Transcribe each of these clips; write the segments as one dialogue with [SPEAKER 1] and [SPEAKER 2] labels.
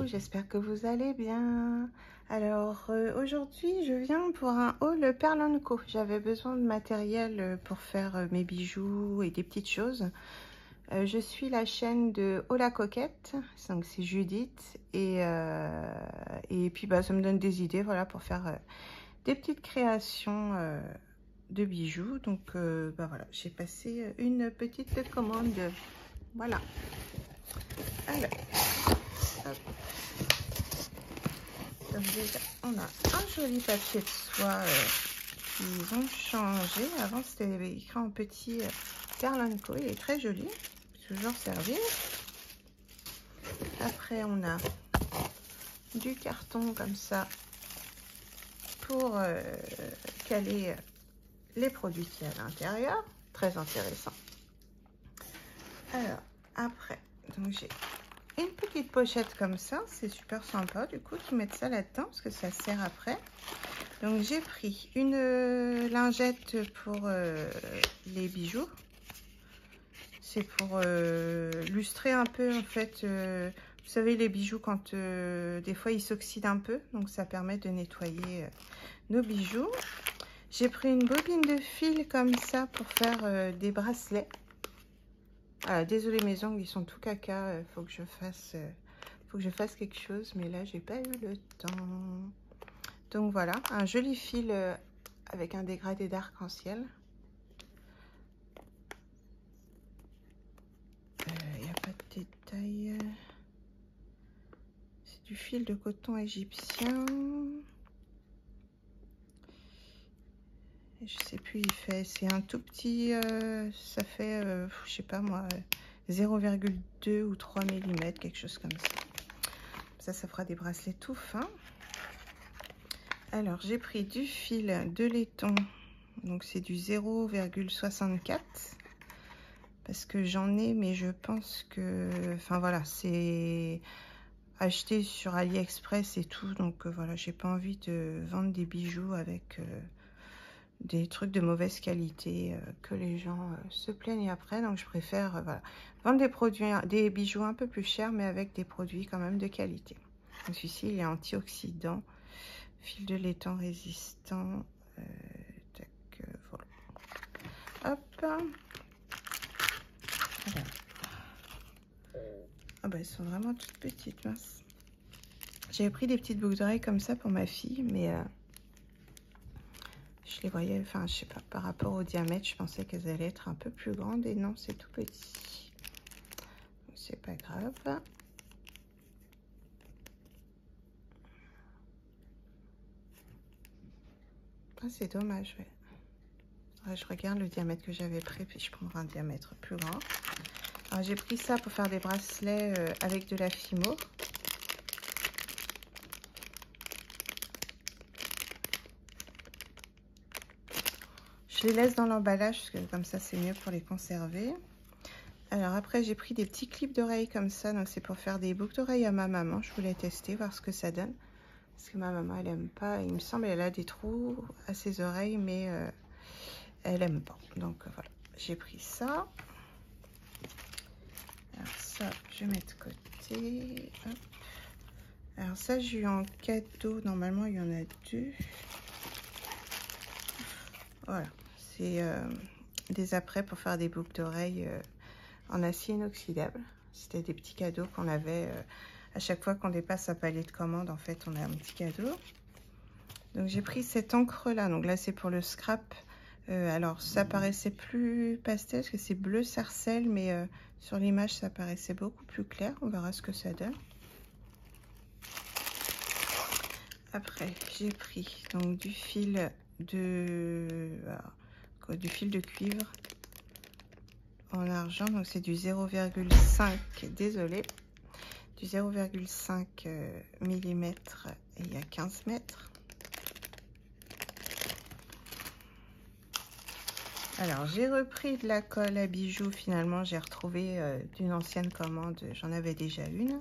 [SPEAKER 1] j'espère que vous allez bien. Alors aujourd'hui je viens pour un haul Perle & Co. J'avais besoin de matériel pour faire mes bijoux et des petites choses. Je suis la chaîne de Oh la Coquette, donc c'est Judith, et puis bah, ça me donne des idées, voilà, pour faire des petites créations de bijoux. Donc bah, voilà, j'ai passé une petite commande, voilà. Alors, hop. Donc déjà, on a un joli papier de soie qu'ils ont changé. Avant, c'était écrit en petit Perle & Co. Il est très joli, toujours servir. Après, on a du carton comme ça pour caler les produits qu'il y a à l'intérieur. Très intéressant. Alors, après, donc j'ai une petite pochette comme ça, c'est super sympa du coup qu'ils mettent ça là-dedans parce que ça sert après. Donc j'ai pris une lingette pour les bijoux. C'est pour lustrer un peu en fait. Vous savez, les bijoux quand des fois ils s'oxydent un peu, donc ça permet de nettoyer nos bijoux. J'ai pris une bobine de fil comme ça pour faire des bracelets. Ah, désolée, mes ongles ils sont tout caca, faut que je fasse quelque chose, mais là j'ai pas eu le temps. Donc voilà, un joli fil avec un dégradé d'arc-en-ciel. Il n'y a pas de détails. C'est du fil de coton égyptien. Je sais plus, c'est un tout petit, ça fait, je sais pas moi, 0,2 ou 3 mm, quelque chose comme ça. Ça fera des bracelets tout fins. Alors, j'ai pris du fil de laiton, donc c'est du 0,64, parce que j'en ai, mais je pense que, enfin voilà, c'est acheté sur AliExpress et tout, donc voilà, j'ai pas envie de vendre des bijoux avec des trucs de mauvaise qualité que les gens se plaignent après. Donc je préfère voilà, vendre des produits, des bijoux un peu plus chers, mais avec des produits quand même de qualité. Donc celui-ci il est antioxydant, fil de laiton résistant, voilà. Hop, voilà. Ah bah elles sont vraiment toutes petites, mince. J'avais pris des petites boucles d'oreilles comme ça pour ma fille, mais je les voyais, enfin je sais pas, par rapport au diamètre, je pensais qu'elles allaient être un peu plus grandes, et non, c'est tout petit. C'est pas grave. Ah, c'est dommage, ouais. Ouais, je regarde le diamètre que j'avais pris, puis je prendrai un diamètre plus grand. Alors j'ai pris ça pour faire des bracelets avec de la fimo. Je les laisse dans l'emballage parce que comme ça c'est mieux pour les conserver. Alors après j'ai pris des petits clips d'oreilles comme ça, donc c'est pour faire des boucles d'oreilles à ma maman. Je voulais tester, voir ce que ça donne, parce que ma maman elle aime pas, il me semble elle a des trous à ses oreilles, mais elle aime pas. Donc voilà, j'ai pris ça. Alors ça je mets de côté. Hop. Alors ça j'ai eu en cadeau, normalement il y en a deux. Voilà, c'est des apprêts pour faire des boucles d'oreilles en acier inoxydable. C'était des petits cadeaux qu'on avait à chaque fois qu'on dépasse un palier de commande. En fait, on a un petit cadeau. Donc j'ai pris cette encre là. Donc là c'est pour le scrap. Alors ça paraissait plus pastel parce que c'est bleu sarcelle, mais sur l'image ça paraissait beaucoup plus clair. On verra ce que ça donne. Après j'ai pris donc du fil de cuivre en argent, donc c'est du 0,5, désolé, du 0,5 mm, et il y a 15 mètres. Alors j'ai repris de la colle à bijoux, finalement j'ai retrouvé d'une ancienne commande, j'en avais déjà une.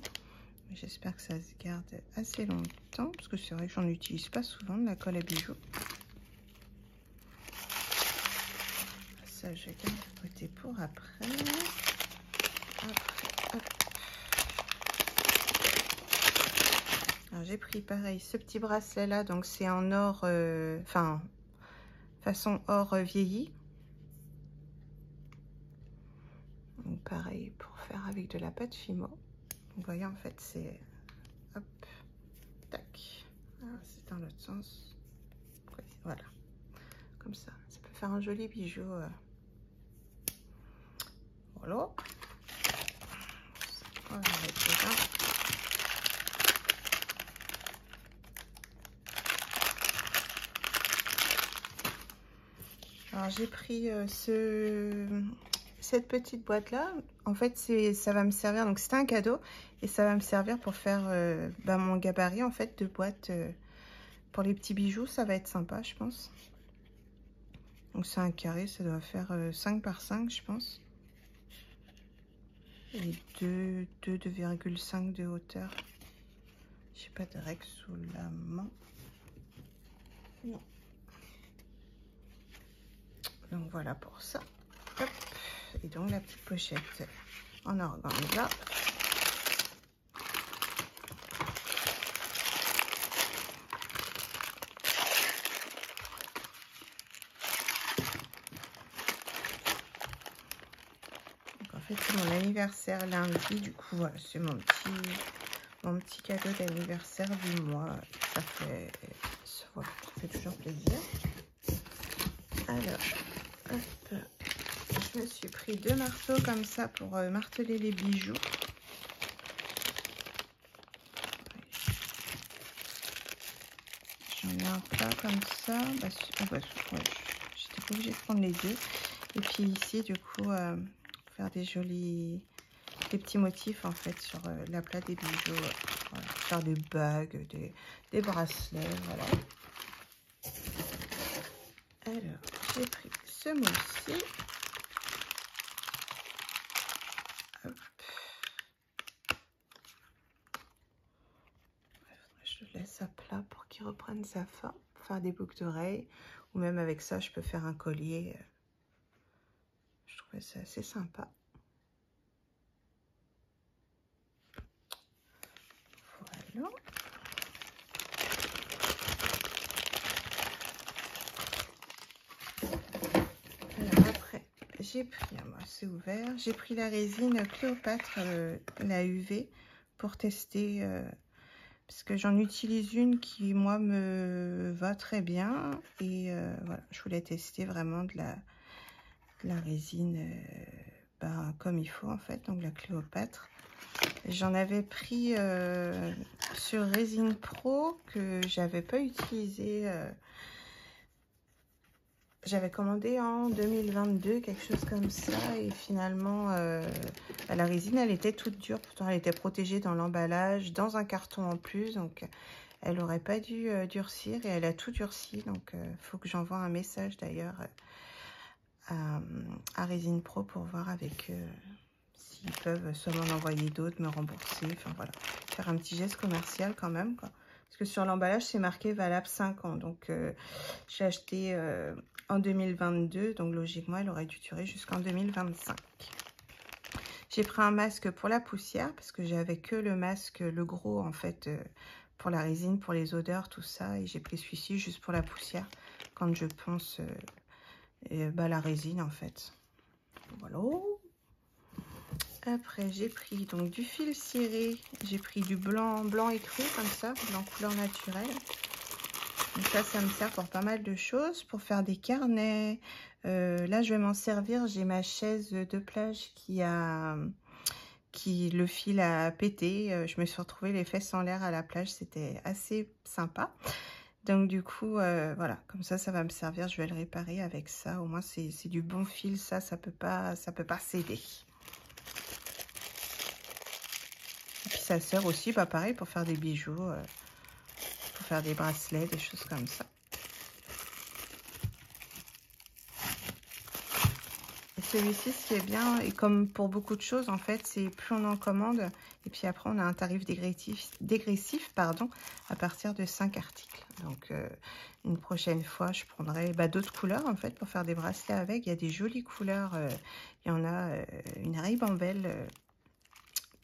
[SPEAKER 1] J'espère que ça se garde assez longtemps, parce que c'est vrai que j'en utilise pas souvent de la colle à bijoux. Ça, je garde de côté pour après. Après, hop. Alors j'ai pris pareil ce petit bracelet là, donc c'est en or, enfin façon or vieilli. Donc pareil pour faire avec de la pâte Fimo. Vous voyez en fait c'est hop, tac. C'est dans l'autre sens. Voilà, comme ça. Ça peut faire un joli bijou. Voilà. On va mettre dedans. Alors j'ai pris cette petite boîte là. En fait ça va me servir, donc c'était un cadeau et ça va me servir pour faire mon gabarit en fait de boîte pour les petits bijoux. Ça va être sympa je pense. Donc c'est un carré, ça doit faire 5 par 5 je pense. Et 2,5 de hauteur. J'ai pas de règle sous la main. Non. Donc voilà pour ça. Hop. Et donc la petite pochette en organza. Donc en fait c'est mon anniversaire lundi. Du coup voilà, c'est mon petit cadeau d'anniversaire du mois. Ça fait, voilà, ça fait toujours plaisir. Alors, hop, je me suis pris 2 marteaux comme ça pour marteler les bijoux. J'en ai un plat comme ça. Ouais, j'étais pas obligée de prendre les deux. Et puis ici, du coup, faire des petits motifs en fait sur la plate des bijoux. Voilà, faire des bagues, des bracelets, voilà. Alors, j'ai pris ce moule-ci. Je le laisse à plat pour qu'il reprenne sa forme. Pour faire des boucles d'oreilles. Ou même avec ça, je peux faire un collier. Je trouvais ça assez sympa. Voilà. Alors après, j'ai pris, moi c'est ouvert, j'ai pris la résine Cléopâtre, la UV, pour tester, parce que j'en utilise une qui, moi, me va très bien. Et voilà, je voulais tester vraiment de la résine comme il faut, en fait, donc la Cléopâtre. J'en avais pris sur Résine Pro que j'avais pas utilisé. J'avais commandé en 2022, quelque chose comme ça. Et finalement, la résine, elle était toute dure. Pourtant, elle était protégée dans l'emballage, dans un carton en plus. Donc, elle n'aurait pas dû durcir. Et elle a tout durci. Donc, il faut que j'envoie un message d'ailleurs à Résine Pro pour voir avec eux. Ils peuvent soit m'en envoyer d'autres, me rembourser, enfin voilà, faire un petit geste commercial quand même, quoi. Parce que sur l'emballage, c'est marqué valable 5 ans. Donc, j'ai acheté en 2022, donc logiquement, elle aurait dû durer jusqu'en 2025. J'ai pris un masque pour la poussière, parce que j'avais que le masque, le gros, en fait, pour la résine, pour les odeurs, tout ça. Et j'ai pris celui-ci juste pour la poussière, quand je ponce la résine, en fait. Voilà. Après, j'ai pris donc du fil ciré, j'ai pris du blanc écru comme ça, blanc couleur naturelle. Donc ça me sert pour pas mal de choses, pour faire des carnets. Là, je vais m'en servir. J'ai ma chaise de plage le fil a pété. Je me suis retrouvée les fesses en l'air à la plage, c'était assez sympa. Donc du coup, voilà, comme ça va me servir. Je vais le réparer avec ça. Au moins, c'est du bon fil, ça peut pas céder. Ça sert aussi, pareil, pour faire des bijoux, pour faire des bracelets, des choses comme ça. Et celui-ci, ce qui est bien, et comme pour beaucoup de choses, en fait, c'est plus on en commande, et puis après, on a un tarif dégressif à partir de 5 articles. Donc, une prochaine fois, je prendrai d'autres couleurs, en fait, pour faire des bracelets avec. Il y a des jolies couleurs. Il y en a une ribambelle.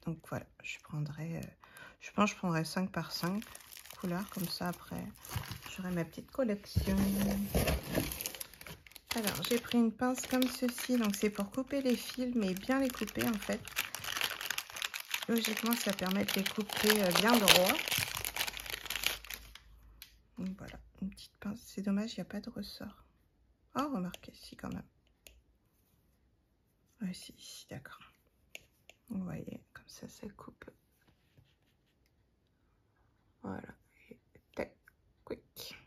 [SPEAKER 1] Donc, voilà, je pense que je prendrai 5 par 5. couleurs, comme ça après j'aurai ma petite collection. Alors j'ai pris une pince comme ceci, donc c'est pour couper les fils, mais bien les couper en fait. Logiquement ça permet de les couper bien droit. Donc voilà, une petite pince, c'est dommage, il n'y a pas de ressort. Oh remarquez, si quand même. Ouais, si, d'accord. Vous voyez, comme ça coupe. Voilà. Et tac, quick.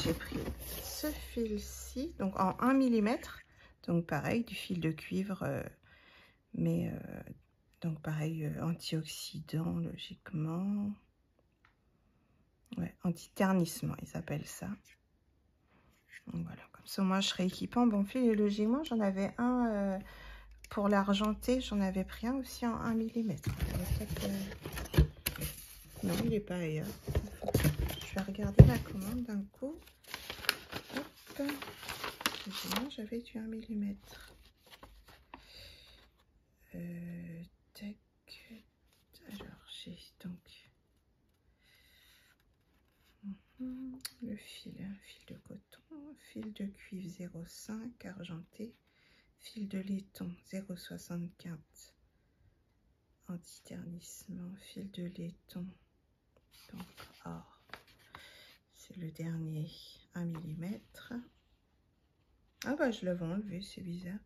[SPEAKER 1] J'ai pris ce fil-ci, donc en 1 mm. Donc pareil, du fil de cuivre, mais donc pareil, antioxydant logiquement. Ouais, anti-ternissement, ils appellent ça. Donc voilà, comme ça moi je serai équipée en bon fil. Et logiquement, j'en avais un pour l'argenté, j'en avais pris un aussi en 1 mm. Non, il n'est pas ailleurs. Je vais regarder la commande d'un coup. Hop. J'avais du 1 mm. Tac. Alors, j'ai donc le fil de coton, fil de cuivre 0,5 argenté, fil de laiton 0,64 anti-ternissement, fil de laiton, donc or, c'est le dernier 1 mm. Ah bah je l'avais enlevé, c'est bizarre.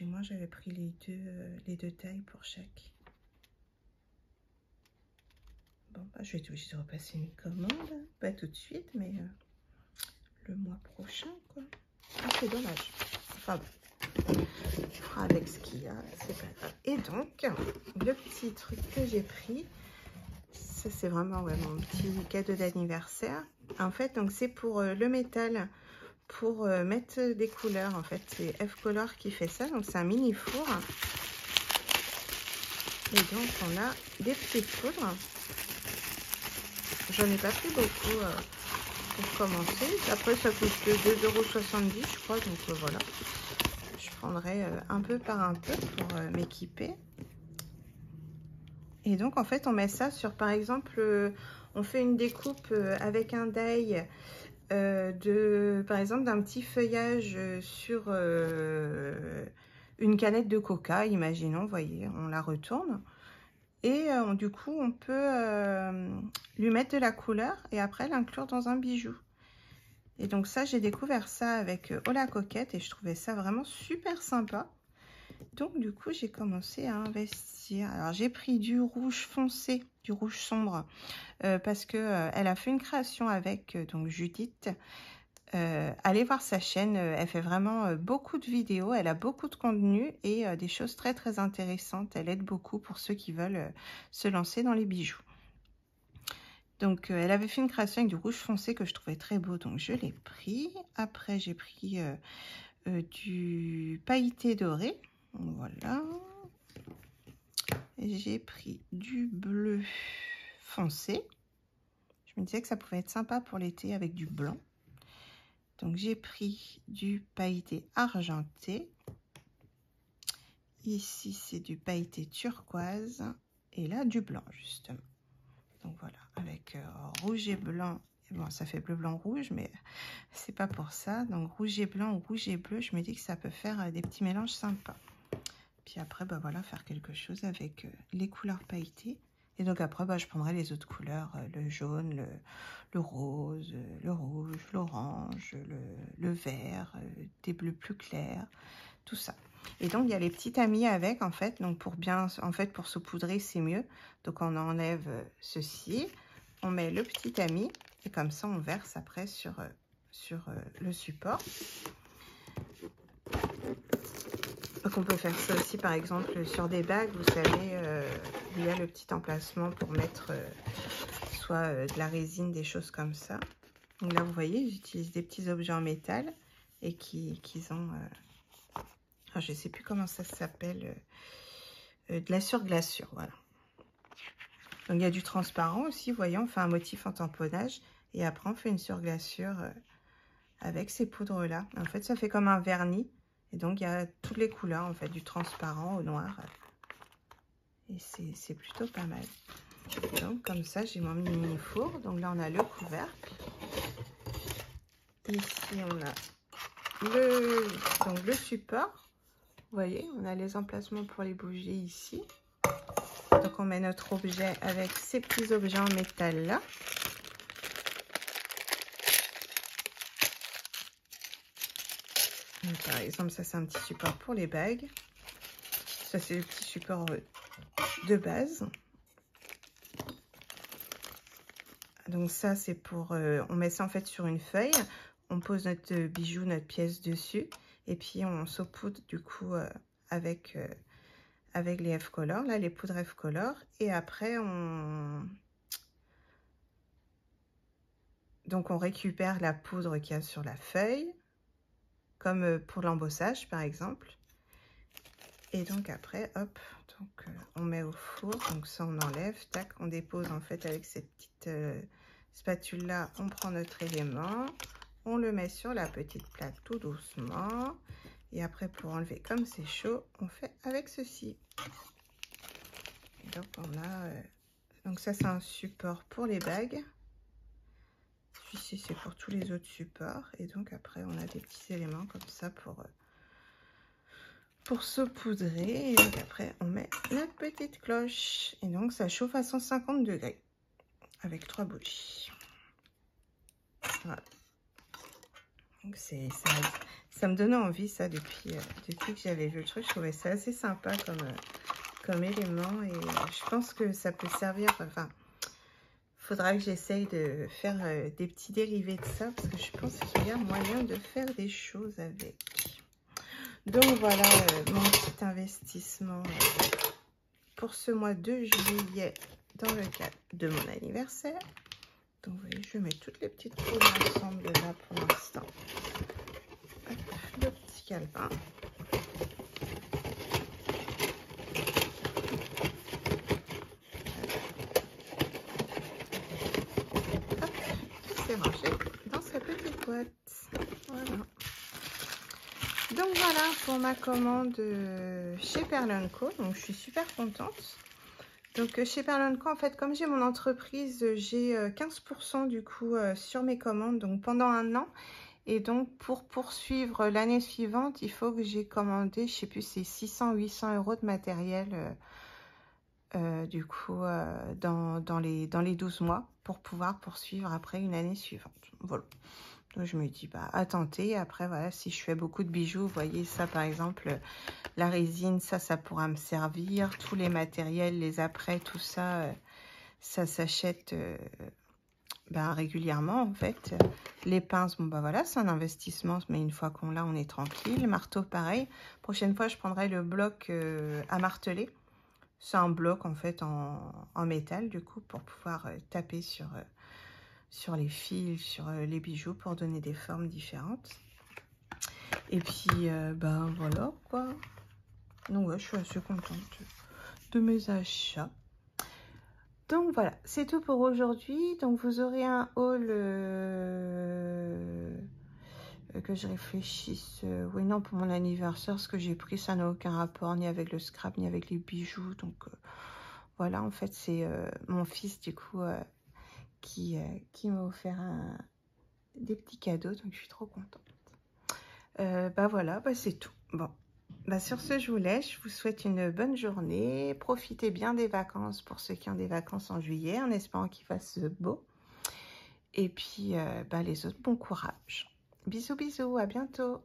[SPEAKER 1] Moi j'avais pris les deux tailles pour chaque. Bon bah je vais être obligée de repasser une commande, pas tout de suite mais le mois prochain quoi. Ah c'est dommage. Enfin bon, on fera avec ce qu'il y a, c'est pas grave. Et donc le petit truc que j'ai pris, ça c'est vraiment mon petit cadeau d'anniversaire. En fait donc c'est pour le métal. Pour mettre des couleurs, en fait c'est F-Color qui fait ça, donc c'est un mini four et donc on a des petites poudres. J'en ai pas pris beaucoup pour commencer, après ça coûte 2,70 € je crois, donc voilà, je prendrai un peu par un peu pour m'équiper. Et donc en fait on met ça sur, par exemple on fait une découpe avec un die par exemple d'un petit feuillage sur une canette de coca, imaginons, vous voyez, on la retourne et du coup on peut lui mettre de la couleur et après l'inclure dans un bijou. Et donc ça, j'ai découvert ça avec Oh la Coquette et je trouvais ça vraiment super sympa. Donc du coup j'ai commencé à investir. Alors j'ai pris du rouge foncé, du rouge sombre, parce que elle a fait une création avec donc Judith. Allez voir sa chaîne, elle fait vraiment beaucoup de vidéos, elle a beaucoup de contenu et des choses très très intéressantes. Elle aide beaucoup pour ceux qui veulent se lancer dans les bijoux. Donc elle avait fait une création avec du rouge foncé que je trouvais très beau, donc je l'ai pris. Après j'ai pris du pailleté doré, voilà. J'ai pris du bleu foncé. Je me disais que ça pouvait être sympa pour l'été avec du blanc. Donc j'ai pris du pailleté argenté. Ici c'est du pailleté turquoise et là du blanc justement. Donc voilà, avec rouge et blanc. Et bon, ça fait bleu, blanc, rouge, mais c'est pas pour ça. Donc rouge et blanc ou rouge et bleu, je me dis que ça peut faire des petits mélanges sympas. Puis après, bah voilà, faire quelque chose avec les couleurs pailletées. Et donc après, bah, je prendrai les autres couleurs, le jaune, le rose, le rouge, l'orange, le vert, des bleus plus clairs, tout ça. Et donc il y a les petits tamis avec, en fait. Donc pour bien, en fait, pour saupoudrer, c'est mieux. Donc on enlève ceci, on met le petit tamis et comme ça on verse après sur le support. Donc on peut faire ça aussi par exemple sur des bagues, vous savez, il y a le petit emplacement pour mettre soit de la résine, des choses comme ça. Donc là vous voyez, j'utilise des petits objets en métal et qui ont, je ne sais plus comment ça s'appelle, de la surglaçure, voilà. Donc il y a du transparent aussi, vous voyez, on fait un motif en tamponnage et après on fait une surglaçure avec ces poudres là. En fait ça fait comme un vernis Et donc, il y a toutes les couleurs, en fait, du transparent au noir. Et c'est plutôt pas mal. Donc, comme ça, j'ai mon mini four. Donc là, on a le couvercle. Ici, on a le support. Vous voyez, on a les emplacements pour les bougies ici. Donc, on met notre objet avec ces petits objets en métal là. Donc, par exemple, ça, c'est un petit support pour les bagues. Ça, c'est le petit support de base. Donc ça, c'est pour... on met ça en fait sur une feuille. On pose notre bijou, notre pièce dessus. Et puis, on saupoudre du coup avec les F-Color, là, les poudres F-Color. Et après, donc, on récupère la poudre qu'il y a sur la feuille. Comme pour l'embossage, par exemple. Et donc, après, hop, donc, on met au four. Donc, ça, on enlève. Tac, on dépose en fait avec cette petite spatule-là. On prend notre élément. On le met sur la petite plaque tout doucement. Et après, pour enlever comme c'est chaud, on fait avec ceci. Et donc, on a... donc, ça, c'est un support pour les bagues. Celui-ci, c'est pour tous les autres supports. Et donc, après, on a des petits éléments comme ça pour saupoudrer. Et donc, après, on met notre petite cloche. Et donc, ça chauffe à 150 degrés avec 3 bougies. Voilà. Donc, ça me donnait envie, ça, depuis que j'avais vu le truc. Je trouvais ça assez sympa comme élément. Et je pense que ça peut servir... Enfin, faudra que j'essaye de faire des petits dérivés de ça. Parce que je pense qu'il y a moyen de faire des choses avec. Donc, voilà mon petit investissement pour ce mois de juillet dans le cadre de mon anniversaire. Donc, vous voyez, je mets toutes les petites poudres ensemble là pour l'instant. Le petit calepin. Hop, tout c'est rangé dans sa petite boîte. Voilà. Donc, voilà pour ma commande chez Perle & Co. Donc, je suis super contente. Donc, chez Perle & Co, en fait, comme j'ai mon entreprise, j'ai 15% du coup sur mes commandes, donc pendant un an. Et donc, pour poursuivre l'année suivante, il faut que j'ai commandé, je sais plus, c'est 600-800 € de matériel, du coup, dans les 12 mois, pour pouvoir poursuivre après une année suivante. Voilà. Donc, je me dis, bah, à tenter. Après, voilà, si je fais beaucoup de bijoux, vous voyez, ça, par exemple... La résine, ça pourra me servir. Tous les matériels, les apprêts, tout ça, ça s'achète régulièrement, en fait. Les pinces, bon, bah voilà, c'est un investissement, mais une fois qu'on l'a, on est tranquille. Le marteau, pareil. Prochaine fois, je prendrai le bloc à marteler. C'est un bloc, en fait, en métal, du coup, pour pouvoir taper sur les fils, sur les bijoux, pour donner des formes différentes. Et puis, ben, voilà, quoi. Donc ouais, je suis assez contente de mes achats. Donc voilà, c'est tout pour aujourd'hui. Donc vous aurez un haul que je réfléchisse. Oui, non, pour mon anniversaire, ce que j'ai pris, ça n'a aucun rapport ni avec le scrap, ni avec les bijoux. Donc voilà, en fait, c'est mon fils, du coup, qui m'a offert des petits cadeaux. Donc je suis trop contente. Bah voilà, bah c'est tout. Bon. Bah sur ce, je vous laisse. Je vous souhaite une bonne journée. Profitez bien des vacances pour ceux qui ont des vacances en juillet, en espérant qu'il fasse beau. Et puis, bah, les autres, bon courage. Bisous, bisous, à bientôt.